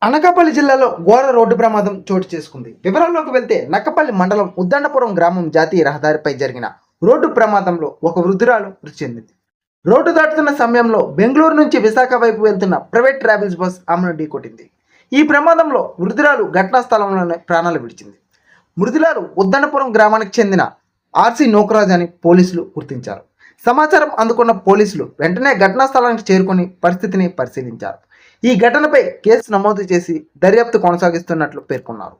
అనకాపల్లి జిల్లాలో ఘోర రోడ్డు ప్రమాదం చోటు చేసుకుంది. వివరాల్లోకి వెళ్తే నక్కపల్లి మండలం ఉద్దండపురం గ్రామం జాతీయ రహదారిపై జరిగిన రోడ్డు ప్రమాదంలో ఒక వృద్ధురాలు మృతి చెందింది. రోడ్డు దాటుతున్న సమయంలో బెంగళూరు నుంచి విశాఖ వైపు వెళ్తున్న ప్రైవేట్ ట్రావెల్స్ బస్ ఆమెను ఢీకొట్టింది. ఈ ప్రమాదంలో వృద్ధురాలు ఘటనా స్థలంలోనే ప్రాణాలు విడిచింది. మృతురాలు ఉద్దండపురం గ్రామానికి చెందిన ఆర్సి నోకరాజ్ అని పోలీసులు గుర్తించారు. సమాచారం అందుకున్న పోలీసులు వెంటనే ఘటనా స్థలానికి చేరుకొని పరిస్థితిని పరిశీలించారు. ఈ ఘటనపై కేసు నమోదు చేసి దర్యాప్తు కొనసాగిస్తున్నట్లు పేర్కొన్నారు.